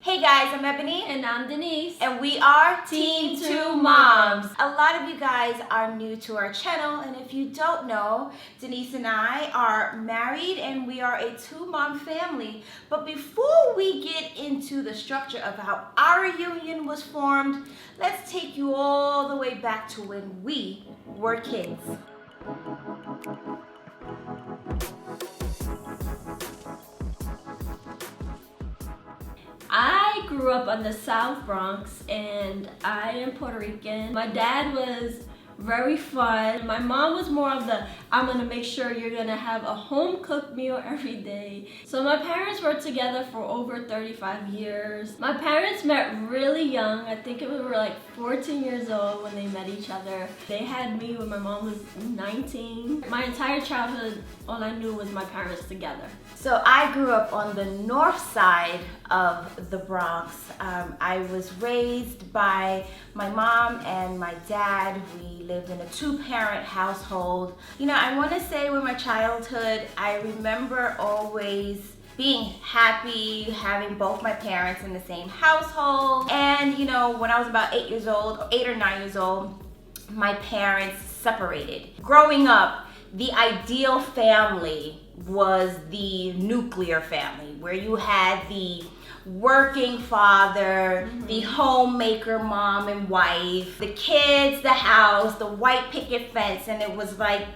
Hey guys, I'm Ebony. And I'm Denise. And we are Team Two Moms. A lot of you guys are new to our channel, and if you don't know, Denise and I are married and we are a two-mom family. But before we get into the structure of how our union was formed, let's take you all the way back to when we were kids. I grew up on the South Bronx and I am Puerto Rican. My dad was very fun. My mom was more of the, I'm gonna make sure you're gonna have a home cooked meal every day. So my parents were together for over 35 years. My parents met really young. I think we were like 14 years old when they met each other. They had me when my mom was 19. My entire childhood, all I knew was my parents together. So I grew up on the north side of the Bronx. I was raised by my mom and my dad. We lived in a two-parent household. You know, I want to say with my childhood, I remember always being happy having both my parents in the same household. And you know, when I was about 8 or 9 years old, my parents separated. Growing up, the ideal family was the nuclear family, where you had the working father, the homemaker mom and wife, the kids, the house, the white picket fence, and it was like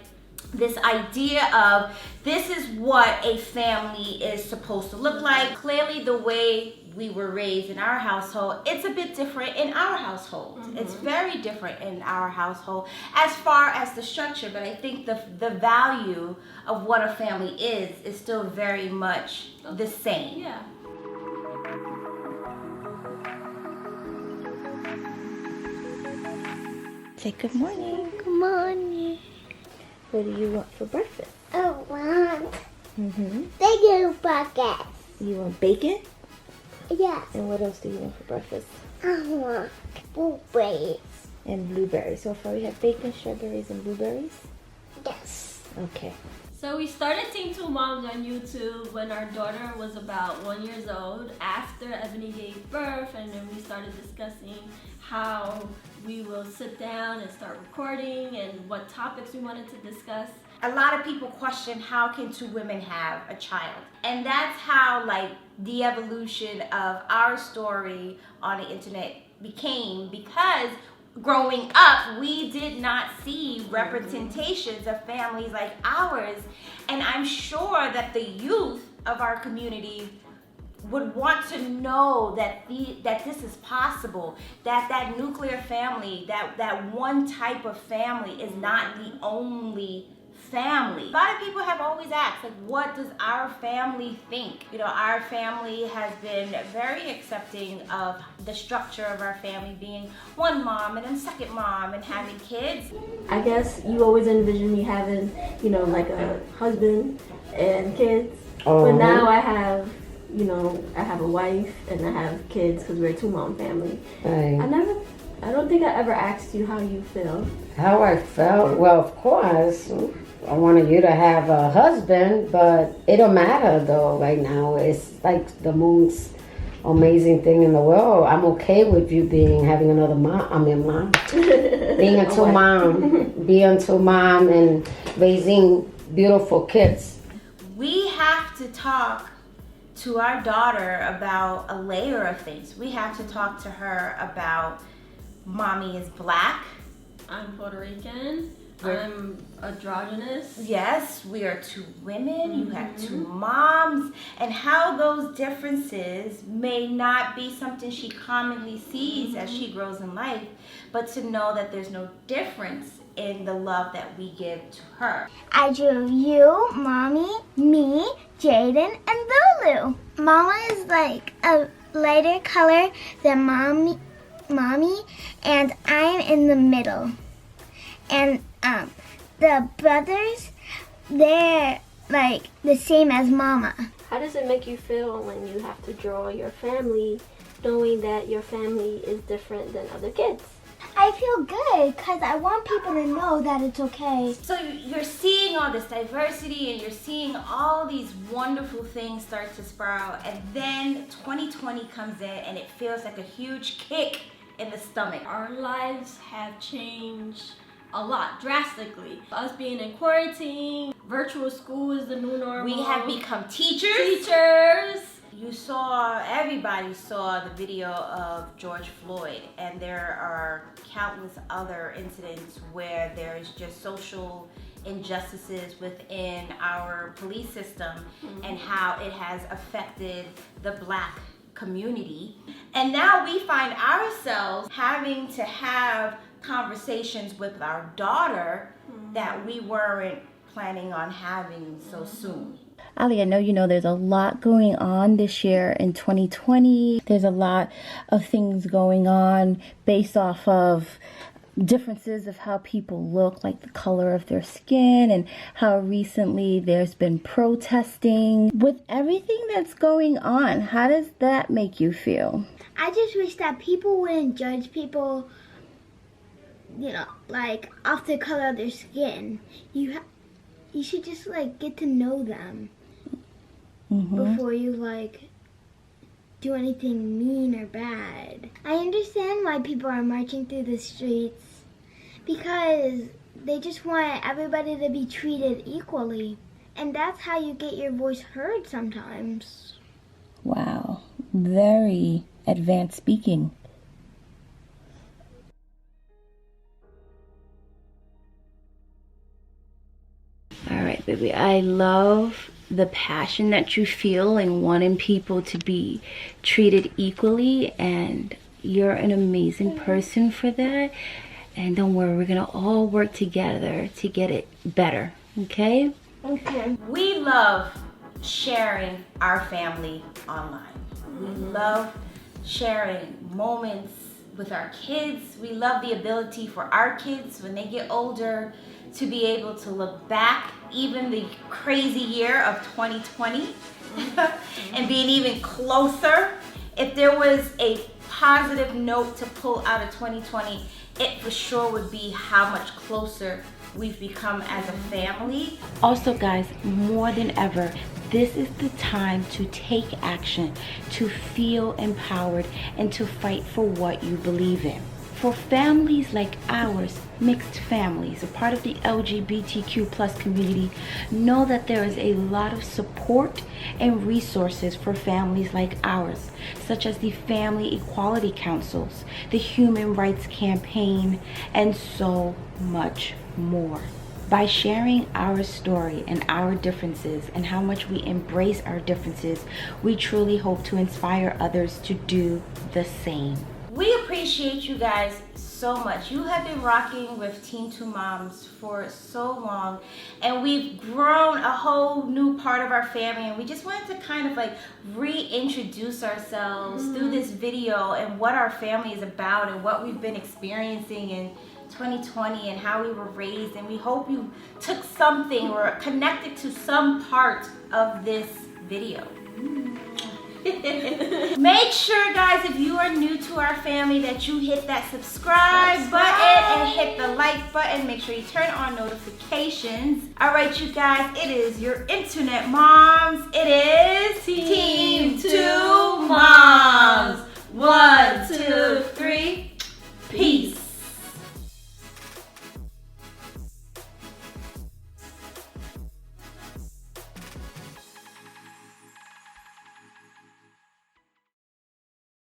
this idea of this is what a family is supposed to look like. Clearly the way we were raised in our household, it's a bit different in our household. It's very different in our household as far as the structure, but I think the value of what a family is still very much the same. Yeah. Say good morning. Good morning. What do you want for breakfast? I want bacon bucket. You want bacon? Yes. And what else do you want for breakfast? I want blueberries. And blueberries. So far we have bacon, strawberries, and blueberries? Yes. Okay. So we started Team Two Moms on YouTube when our daughter was about 1 year old, after Ebony gave birth, and then we started discussing how we will sit down and start recording and what topics we wanted to discuss. A lot of people question, how can two women have a child? And that's how like the evolution of our story on the internet became, because growing up, we did not see representations of families like ours. And I'm sure that the youth of our community would want to know that this is possible, that nuclear family, that one type of family is not the only family. A lot of people have always asked, like, what does our family think? You know, our family has been very accepting of the structure of our family being one mom and then second mom and having kids. I guess you always envisioned me having, you know, like a husband and kids. But now I have, you know, I have a wife and I have kids because we're a two-mom family. Right. I don't think I ever asked you how you feel. How I felt? Well, of course, I wanted you to have a husband, but it don't matter though right now. It's like the most amazing thing in the world. I'm okay with you having another mom. Being a two mom and raising beautiful kids. We have to talk to our daughter about a layer of things. We have to talk to her about mommy is black. I'm Puerto Rican. I'm androgynous. Yes, we are two women. You have two moms, and how those differences may not be something she commonly sees as she grows in life, but to know that there's no difference in the love that we give to her. I drew you, Mommy, me, Jaden, and Lulu. Mama is like a lighter color than Mommy, and I'm in the middle. And the brothers, they're like the same as Mama. How does it make you feel when you have to draw your family, knowing that your family is different than other kids? I feel good because I want people to know that it's okay. So you're seeing all this diversity and you're seeing all these wonderful things start to sprout, and then 2020 comes in and it feels like a huge kick in the stomach. Our lives have changed a lot, drastically. Us being in quarantine, virtual school is the new normal. We have become teachers. Everybody saw the video of George Floyd, and there are countless other incidents where there's just social injustices within our police system and how it has affected the Black community. And now we find ourselves having to have conversations with our daughter that we weren't planning on having so soon. Ali, I know you know there's a lot going on this year in 2020. There's a lot of things going on based off of differences of how people look, like the color of their skin, and how recently there's been protesting. With everything that's going on, how does that make you feel? I just wish that people wouldn't judge people, you know, like off the color of their skin. You should just like get to know them before you like do anything mean or bad. I understand why people are marching through the streets, because they just want everybody to be treated equally, and that's how you get your voice heard sometimes. Wow, very advanced speaking. All right, baby, I love the passion that you feel in wanting people to be treated equally, and you're an amazing person for that. And don't worry, we're gonna all work together to get it better, okay? Okay. We love sharing our family online. We love sharing moments with our kids. We love the ability for our kids, when they get older, to be able to look back, even the crazy year of 2020, and being even closer. If there was a positive note to pull out of 2020, it for sure would be how much closer we've become as a family. Also, guys, more than ever, this is the time to take action, to feel empowered, and to fight for what you believe in. For families like ours, mixed families, a part of the LGBTQ+ community, know that there is a lot of support and resources for families like ours, such as the Family Equality Councils, the Human Rights Campaign, and so much more. By sharing our story and our differences and how much we embrace our differences, we truly hope to inspire others to do the same. We appreciate you guys so much. You have been rocking with Team Two Moms for so long, and we've grown a whole new part of our family, and we just wanted to kind of like reintroduce ourselves through this video and what our family is about and what we've been experiencing in 2020 and how we were raised. And we hope you took something or connected to some part of this video. Make sure, guys, if you are new to our family, that you hit that subscribe button and hit the like button. Make sure you turn on notifications. All right, you guys, it is your internet moms. It is Team